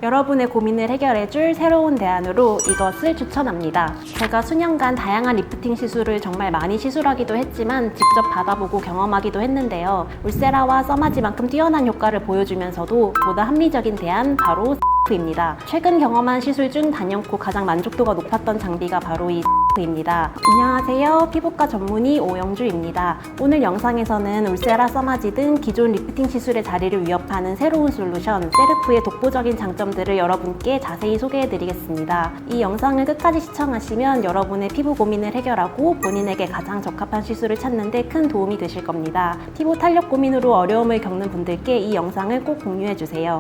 여러분의 고민을 해결해줄 새로운 대안으로 이것을 추천합니다. 제가 수년간 다양한 리프팅 시술을 정말 많이 시술하기도 했지만 직접 받아보고 경험하기도 했는데요. 울세라와 써마지만큼 뛰어난 효과를 보여주면서도 보다 합리적인 대안 바로 입니다. 최근 경험한 시술 중 단연코 가장 만족도가 높았던 장비가 바로 이 입니다. 안녕하세요. 피부과 전문의 오영주입니다. 오늘 영상에서는 울세라, 써마지 등 기존 리프팅 시술의 자리를 위협하는 새로운 솔루션 세르프의 독보적인 장점들을 여러분께 자세히 소개해드리겠습니다. 이 영상을 끝까지 시청하시면 여러분의 피부 고민을 해결하고 본인에게 가장 적합한 시술을 찾는 데 큰 도움이 되실 겁니다. 피부 탄력 고민으로 어려움을 겪는 분들께 이 영상을 꼭 공유해주세요.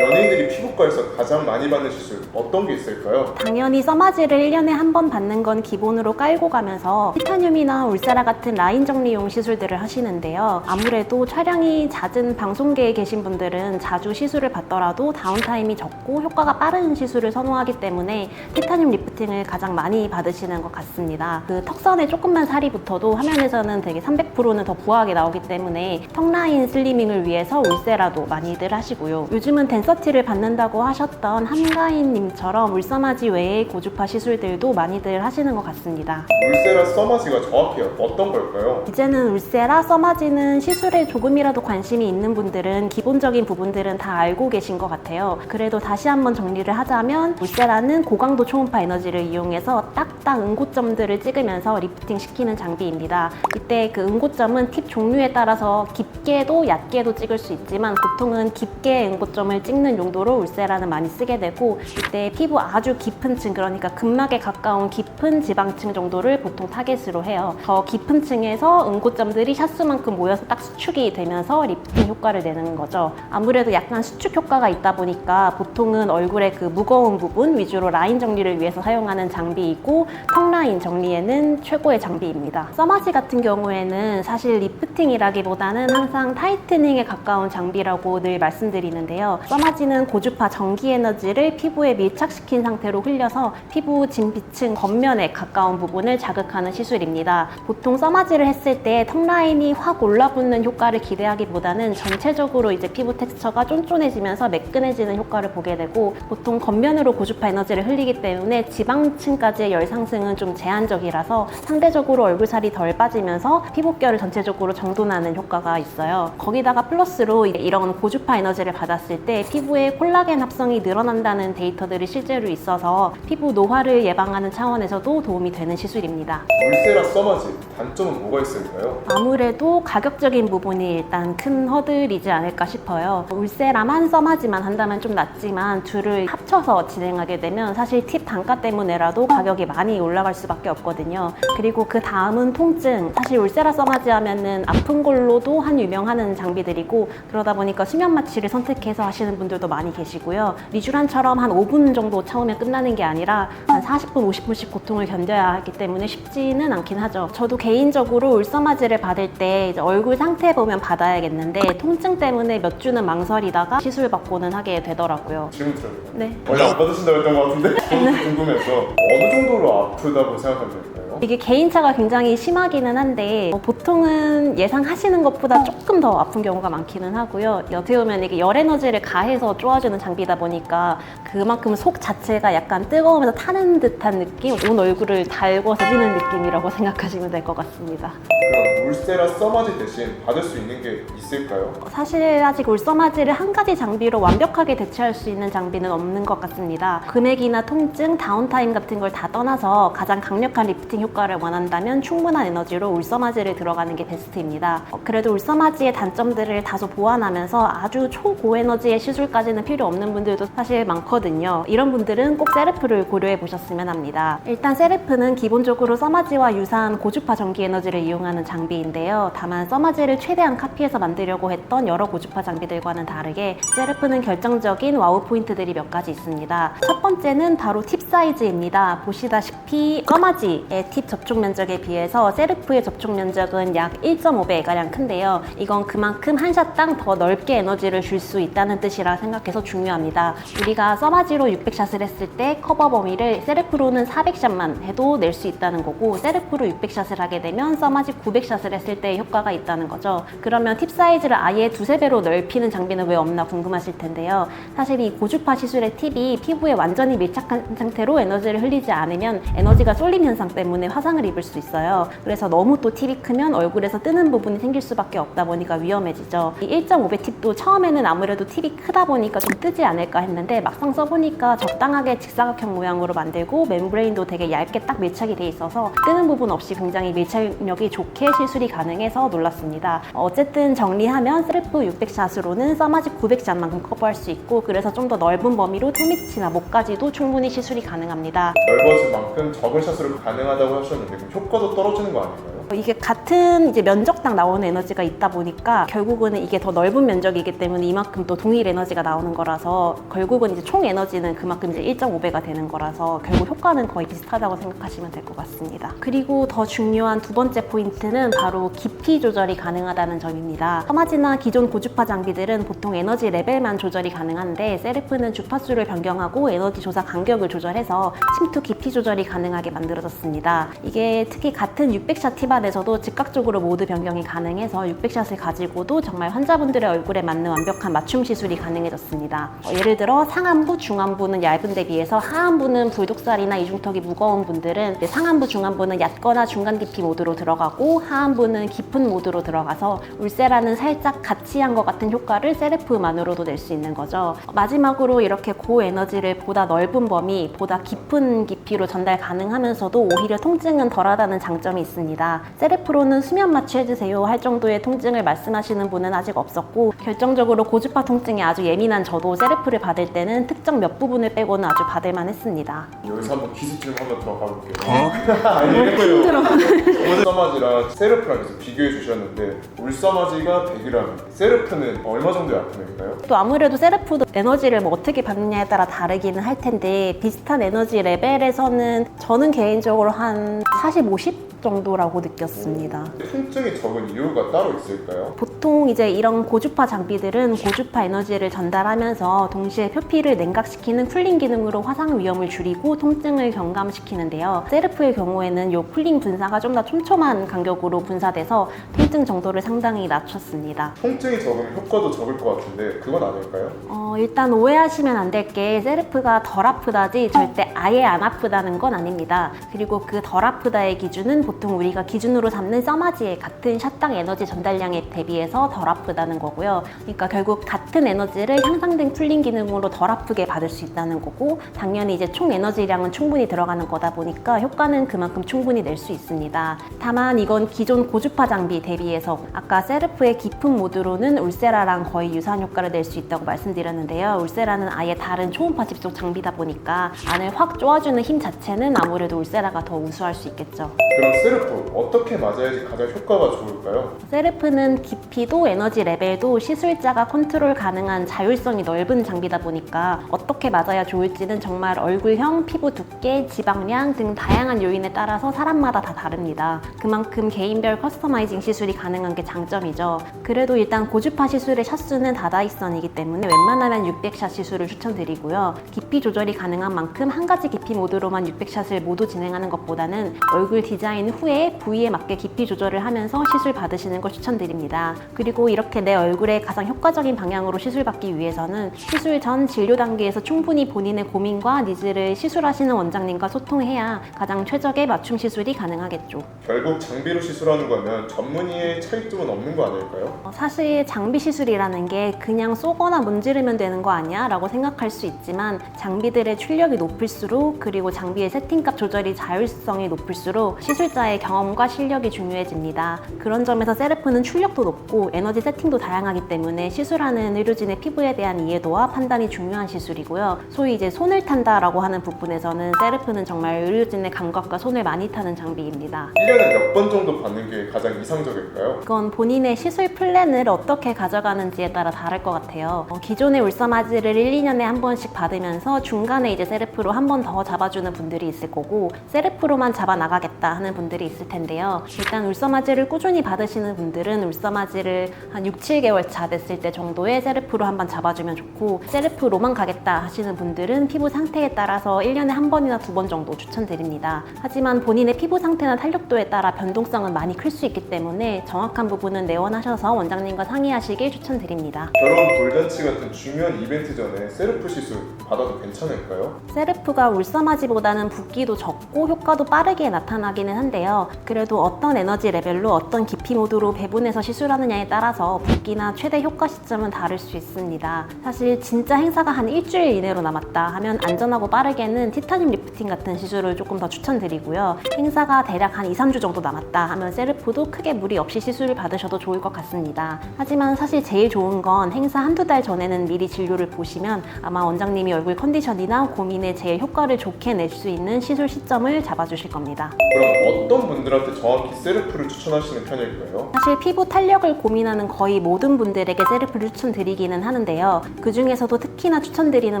연예인들이 피부과에서 가장 많이 받는 시술 어떤 게 있을까요? 당연히 써마지를 1년에 한 번 받는 건 기본으로 깔고 가면서 티타늄이나 울세라 같은 라인 정리용 시술들을 하시는데요. 아무래도 촬영이 잦은 방송계에 계신 분들은 자주 시술을 받더라도 다운타임이 적고 효과가 빠른 시술을 선호하기 때문에 티타늄 리프팅을 가장 많이 받으시는 것 같습니다. 그 턱선에 조금만 살이 붙어도 화면에서는 되게 300%는 더 부하게 나오기 때문에 턱라인 슬리밍을 위해서 울세라도 많이들 하시고요. 요즘은 덴서티를 받는다고 하셨던 한가인님처럼 울써마지 외의 고주파 시술들도 많이들 하시는 것 같습니다. 울세라, 써마지가 정확히 어떤 걸까요? 이제는 울세라, 써마지는 시술에 조금이라도 관심이 있는 분들은 기본적인 부분들은 다 알고 계신 것 같아요. 그래도 다시 한번 정리를 하자면 울세라는 고강도 초음파 에너지를 이용해서 딱딱 응고점들을 찍으면서 리프팅 시키는 장비입니다. 이때 그 응고점은 팁 종류에 따라서 깊게도 얕게도 찍을 수 있지만 보통은 깊게 응고점을 찍는 용도로 울세라는 많이 쓰게 되고 이때 피부 아주 깊은 층, 그러니까 근막에 가까운 깊은 지방층 정도를 보통 타겟으로 해요. 더 깊은 층에서 응고점들이 샷수만큼 모여서 딱 수축이 되면서 리프팅 효과를 내는 거죠. 아무래도 약간 수축 효과가 있다 보니까 보통은 얼굴의 그 무거운 부분 위주로 라인 정리를 위해서 사용하는 장비이고 턱 라인 정리에는 최고의 장비입니다. 써마지 같은 경우에는 사실 리프팅이라기보다는 항상 타이트닝에 가까운 장비라고 늘 말씀드리는데요. 써마지는 고주파 전기 에너지를 피부에 밀착시킨 상태로 흘려서 피부 진피층 겉면에 가까운 부분을 자극하는 시술입니다. 보통 써마지를 했을 때 턱라인이 확 올라붙는 효과를 기대하기보다는 전체적으로 이제 피부 텍스처가 쫀쫀해지면서 매끈해지는 효과를 보게 되고 보통 겉면으로 고주파 에너지를 흘리기 때문에 지방층까지의 열 상승은 좀 제한적이라서 상대적으로 얼굴살이 덜 빠지면서 피부결을 전체적으로 정돈하는 효과가 있어요. 거기다가 플러스로 이런 고주파 에너지를 받았을 때 피부의 콜라겐 합성이 늘어난다는 데이터들이 실제로 있어서 피부 노화를 예방하는 차원에서도 도움이 되는 시술입니다. 울세라, 써마지 단점은 뭐가 있을까요? 아무래도 가격적인 부분이 일단 큰 허들이지 않을까 싶어요. 울세라만 써마지만 한다면 좀 낫지만 둘을 합쳐서 진행하게 되면 사실 팁 단가 때문에라도 가격이 많이 올라갈 수밖에 없거든요. 그리고 그 다음은 통증. 사실 울세라, 써마지 하면은 아픈 걸로도 한 유명하는 장비들이고 그러다 보니까 수면 마취를 선택해서 하시는 분들도 많이 계시고요. 리쥬란처럼 한 5분 정도 참으면 끝나는 게 아니라 한 40분, 50분씩 고통을 견뎌야 하기 때문에 쉽지는 않긴 하죠. 저도 개인적으로 울써마지를 받을 때 이제 얼굴 상태 보면 받아야겠는데 통증 때문에 몇 주는 망설이다가 시술 받고는 하게 되더라고요. 질문 드려도 돼요? 네. 원래 안 받으신다고 했던 것 같은데 저도 궁금해서 어느 정도로 아프다고 생각하면 될까요? 이게 개인차가 굉장히 심하기는 한데 보통은 예상하시는 것보다 조금 더 아픈 경우가 많기는 하고요. 어떻게 보면 이게 열 에너지를 가해서 쪼아주는 장비다 보니까 그만큼 속 자체가 약간 뜨거우면서 타는 듯한 느낌? 온 얼굴을 달궈서 지는 느낌이라고 생각하시면 될 것 같습니다. 그럼 울세라, 써마지 대신 받을 수 있는 게 있을까요? 사실 아직 울써마지를 한 가지 장비로 완벽하게 대체할 수 있는 장비는 없는 것 같습니다. 금액이나 통증, 다운타임 같은 걸 다 떠나서 가장 강력한 리프팅 효과를 원한다면 충분한 에너지로 울써마지를 들어가는 게 베스트입니다. 그래도 울써마지의 단점들을 다소 보완하면서 아주 초고에너지의 시술까지는 필요 없는 분들도 사실 많거든요. 이런 분들은 꼭 세르프를 고려해 보셨으면 합니다. 일단 세르프는 기본적으로 써마지와 유사한 고주파 전기 에너지를 이용하는 장비인데요. 다만 써마지를 최대한 카피해서 만들려고 했던 여러 고주파 장비들과는 다르게 세르프는 결정적인 와우 포인트들이 몇 가지 있습니다. 첫 번째는 바로 팁 사이즈입니다. 보시다시피 써마지의 팁 접촉 면적에 비해서 세르프의 접촉 면적은 약 1.5배가량 큰데요. 이건 그만큼 한 샷당 더 넓게 에너지를 줄 수 있다는 뜻이라 생각해서 중요합니다. 우리가 써마지로 600샷을 했을 때 커버 범위를 세르프로는 400샷만 해도 낼 수 있다는 거고 세르프로 600샷을 하게 되면 써마지 900샷을 했을 때 효과가 있다는 거죠. 그러면 팁 사이즈를 아예 두세 배로 넓히는 장비는 왜 없나 궁금하실 텐데요. 사실 이 고주파 시술의 팁이 피부에 완전히 밀착한 상태로 에너지를 흘리지 않으면 에너지가 쏠림 현상 때문에 화상을 입을 수 있어요. 그래서 너무 또 팁이 크면 얼굴에서 뜨는 부분이 생길 수밖에 없다 보니까 위험해지죠. 이 1.5배 팁도 처음에는 아무래도 팁이 크다 보니까 좀 뜨지 않을까 했는데 막상 써보니까 적당하게 직사각형 모양으로 만들고 멤브레인도 되게 얇게 딱 밀착이 돼 있어서 뜨는 부분 없이 굉장히 밀착력이 좋게 시술이 가능해서 놀랐습니다. 어쨌든 정리하면 셀프 600샷으로는 써마직 900샷만큼 커버할 수 있고, 그래서 좀 더 넓은 범위로 턱 밑이나 목까지도 충분히 시술이 가능합니다. 넓어진 만큼 적은 샷으로 가능하다고 하셨는데 그럼 효과도 떨어지는 거 아닌가요? 이게 같은 이제 면적당 나오는 에너지가 있다 보니까 결국은 이게 더 넓은 면적이기 때문에 이만큼 또 동일 에너지가 나오는 거라서 결국은 이제 총 에너지는 그만큼 이제 1.5배가 되는 거라서 결국 효과는 거의 비슷하다고 생각하시면 될 것 같습니다. 그리고 더 중요한 두 번째 포인트는 바로 깊이 조절이 가능하다는 점입니다. 써마지나 기존 고주파 장비들은 보통 에너지 레벨만 조절이 가능한데 셀프는 주파수를 변경하고 에너지 조사 간격을 조절해서 침투 깊이 조절이 가능하게 만들어졌습니다. 이게 특히 같은 600샷 팁 안에서도 즉각적으로 모드 변경이 가능해서 600샷을 가지고도 정말 환자분들의 얼굴에 맞는 완벽한 맞춤 시술이 가능해졌습니다. 예를 들어 상안부, 중안부는 얇은 데 비해서 하안부는 불독살이나 이중턱이 무거운 분들은 상안부, 중안부는 얕거나 중간 깊이 모드로 들어가고 하안부는 깊은 모드로 들어가서 울세라는 살짝 같이 한 것 같은 효과를 셀프만으로도 낼 수 있는 거죠. 마지막으로 이렇게 고에너지를 보다 넓은 범위, 보다 깊은 깊이로 전달 가능하면서도 오히려 통증은 덜하다는 장점이 있습니다. 셀프로는 수면 마취해주세요 할 정도의 통증을 말씀하시는 분은 아직 없었고, 결정적으로 고주파 통증이 아주 예민한 저도 셀프를 받을 때는 특정 몇 부분을 빼고는 아주 받을만 했습니다. 여기서 한번 기습 한번 들어가 볼게요. 아니겠고요. 울서마지랑 세르프랑 계속 비교해 주셨는데 울서마지가 100이라면 세르프는 얼마 정도의 아픔일까요? 또 아무래도 셀프도 에너지를 뭐 어떻게 받느냐에 따라 다르기는 할 텐데 비슷한 에너지 레벨에서는 저는 개인적으로 한 40, 50 정도라고 느꼈습니다. 통증이 적은 이유가 따로 있을까요? 보통 이제 이런 고주파 장비들은 고주파 에너지를 전달하면서 동시에 표피를 냉각시키는 쿨링 기능으로 화상 위험을 줄이고 통증을 경감시키는데요. 셀프의 경우에는 이 쿨링 분사가 좀 더 촘촘한 간격으로 분사돼서 통증 정도를 상당히 낮췄습니다. 통증이 적으면 효과도 적을 것 같은데 그건 아닐까요? 일단 오해하시면 안 될 게 셀프가 덜 아프다지 절대 아예 안 아프다는 건 아닙니다. 그리고 그 덜 아프다의 기준은 보통 우리가 기준으로 삼는 써마지의 같은 샷당 에너지 전달량에 대비해서 덜 아프다는 거고요. 그러니까 결국 같은 에너지를 향상된 쿨링 기능으로 덜 아프게 받을 수 있다는 거고, 당연히 이제 총 에너지량은 충분히 들어가는 거다 보니까 효과는 그만큼 충분히 낼 수 있습니다. 다만 이건 기존 고주파 장비 대비해서 아까 셀프의 깊은 모드로는 울세라랑 거의 유사한 효과를 낼 수 있다고 말씀드렸는데요. 울세라는 아예 다른 초음파 집속 장비다 보니까 안을 확 쪼아주는 힘 자체는 아무래도 울세라가 더 우수할 수 있겠죠. 그럼 세르프 어떻게 맞아야지 가장 효과가 좋을까요? 셀프는 깊이도 에너지 레벨도 시술자가 컨트롤 가능한 자율성이 넓은 장비다 보니까 어떻게 맞아야 좋을지는 정말 얼굴형, 피부 두께, 지방량 등 다양한 요인에 따라서 사람마다 다 다릅니다. 그만큼 개인별 커스터마이징 시술이 가능한 게 장점이죠. 그래도 일단 고주파 시술의 샷수는 다다익선이기 때문에 웬만하면 600샷 시술을 추천드리고요. 깊이 조절이 가능한 만큼 한 가지 깊이 모드로만 600샷을 모두 진행하는 것보다는 얼굴 디자인 후에 부위에 맞게 깊이 조절을 하면서 시술 받으시는 걸 추천드립니다. 그리고 이렇게 내 얼굴에 가장 효과적인 방향으로 시술받기 위해서는 시술 전 진료 단계에서 충분히 본인의 고민과 니즈를 시술하시는 원장님과 소통해야 가장 최적의 맞춤 시술이 가능하겠죠. 결국 장비로 시술하는 거면 전문의의 차이점은 없는 거 아닐까요? 사실 장비 시술이라는 게 그냥 쏘거나 문지르면 되는 거 아니야? 라고 생각할 수 있지만 장비들의 출력이 높을수록, 그리고 장비의 세팅값 조절이 자율성이 높을수록 시술자의 경험과 실력이 중요해집니다. 그런 점에서 셀프는 출력도 높고 에너지 세팅도 다양하기 때문에 시술하는 의료진의 피부에 대한 이해도와 판단이 중요한 시술이고요. 소위 이제 손을 탄다라고 하는 부분에서는 셀프는 정말 의료진의 감각과 손을 많이 타는 장비입니다. 1년에 몇 번 정도 받는 게 가장 이상적일까요? 그건 우선 본인의 시술 플랜을 어떻게 가져가는지에 따라 다를 것 같아요. 기존의 울서마지를 1, 2년에 한 번씩 받으면서 중간에 이제 세르프로 한 번 더 잡아주는 분들이 있을 거고 세르프로만 잡아 나가겠다 하는 분들이 있을 텐데요. 일단 울서마지를 꾸준히 받으시는 분들은 울서마지를 한 6, 7개월 차 됐을 때 정도의 세르프로 한번 잡아주면 좋고 세르프로만 가겠다 하시는 분들은 피부 상태에 따라서 1년에 한 번이나 2번 정도 추천드립니다. 하지만 본인의 피부 상태나 탄력도에 따라 변동성은 많이 클 수 있기 때문에 정확한 부분은 내원하셔서 원장님과 상의하시길 추천드립니다. 결혼 돌잔치 같은 중요한 이벤트 전에 세르프 시술 받아도 괜찮을까요? 세르프가 울서마지보다는 붓기도 적고 효과도 빠르게 나타나기는 한데요. 그래도 어떤 에너지 레벨로 어떤 깊이 모드로 배분해서 시술하느냐에 따라서 붓기나 최대 효과 시점은 다를 수 있습니다. 사실 진짜 행사가 한 일주일 이내로 남았다 하면 안전하고 빠르게는 티타늄 리프팅 같은 시술을 조금 더 추천드리고요. 행사가 대략 한 2, 3주 정도 남았다 하면 세르프도 크게 무리 없이 시술을 받으셔도 좋을 것 같습니다. 하지만 사실 제일 좋은 건 행사 한두 달 전에는 미리 진료를 보시면 아마 원장님이 얼굴 컨디션이나 고민에 제일 효과를 좋게 낼 수 있는 시술 시점을 잡아주실 겁니다. 그럼 어떤 분들한테 정확히 세르프를 추천하시는 편일까요? 사실 피부 탄력을 고민하는 거의 모든 분들에게 세르프를 추천드리기는 하는데요. 그 중에서도 특히나 추천드리는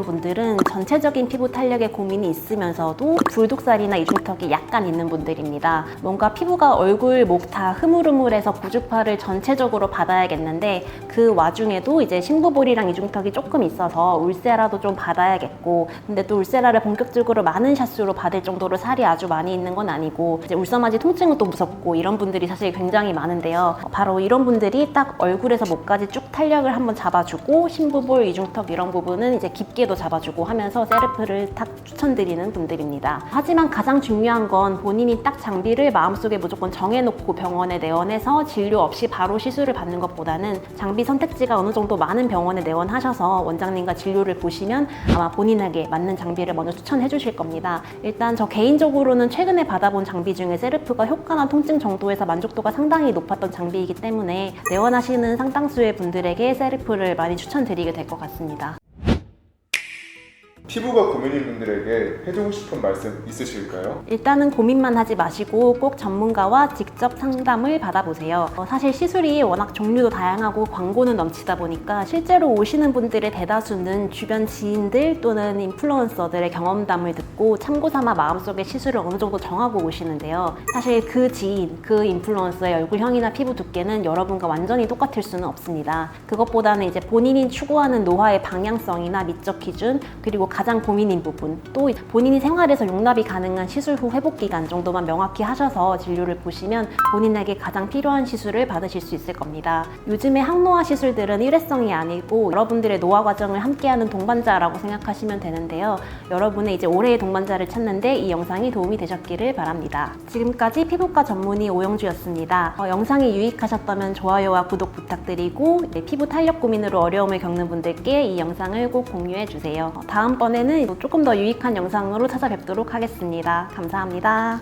분들은 전체적인 피부 탄력에 고민이 있으면서도 굴독살이나 이중턱이 약간 있는 분들입니다. 뭔가 피부가 얼굴, 목 다 흐물흐물해서 고주파를 전체적으로 받아야겠는데 그 와중에도 이제 심부볼이랑 이중턱이 조금 있어서 울세라도 좀 받아야겠고 근데 또 울세라를 본격적으로 많은 샷수로 받을 정도로 살이 아주 많이 있는 건 아니고 이제 울서마지 통증은 또 무섭고 이런 분들이 사실 굉장히 많은데요. 바로 이런 분들이 딱 얼굴에서 목까지 쭉 탄력을 한번 잡아주고 심부볼, 이중턱 이런 부분은 이제 깊게도 잡아주고 하면서 세르프를 딱 추천드리는 분들입니다. 하지만 가장 중요한 건 본인이 딱 장비를 마음속에 무조건 정해놓고 병원에 내원해서 진료 없이 바로 시술을 받는 것보다는 장비 선택지가 어느 정도 많은 병원에 내원하셔서 원장님과 진료를 보시면 아마 본인에게 맞는 장비를 먼저 추천해 주실 겁니다. 일단 저 개인적으로는 최근에 받아본 장비 중에 세르프가 효과나 통증 정도에서 만족도가 상당히 높았던 장비이기 때문에 내원하시는 상당수의 분들에게 세르프를 많이 추천드리게 될 것 같습니다. 피부가 고민인 분들에게 해주고 싶은 말씀 있으실까요? 일단은 고민만 하지 마시고 꼭 전문가와 직접 상담을 받아보세요. 사실 시술이 워낙 종류도 다양하고 광고는 넘치다 보니까 실제로 오시는 분들의 대다수는 주변 지인들 또는 인플루언서들의 경험담을 듣고 참고 삼아 마음속에 시술을 어느 정도 정하고 오시는데요. 사실 그 지인, 그 인플루언서의 얼굴형이나 피부 두께는 여러분과 완전히 똑같을 수는 없습니다. 그것보다는 이제 본인이 추구하는 노화의 방향성이나 미적 기준 그리고 가장 고민인 부분 또 본인이 생활에서 용납이 가능한 시술 후 회복 기간 정도만 명확히 하셔서 진료를 보시면 본인에게 가장 필요한 시술을 받으실 수 있을 겁니다. 요즘에 항노화 시술들은 일회성이 아니고 여러분들의 노화 과정을 함께하는 동반자라고 생각하시면 되는데요. 여러분의 이제 올해의 동반자를 찾는데 이 영상이 도움이 되셨기를 바랍니다. 지금까지 피부과 전문의 오영주였습니다. 영상이 유익하셨다면 좋아요와 구독 부탁드리고 피부 탄력 고민으로 어려움을 겪는 분들께 이 영상을 꼭 공유해 주세요. 다음번에는 조금 더 유익한 영상으로 찾아뵙도록 하겠습니다. 감사합니다.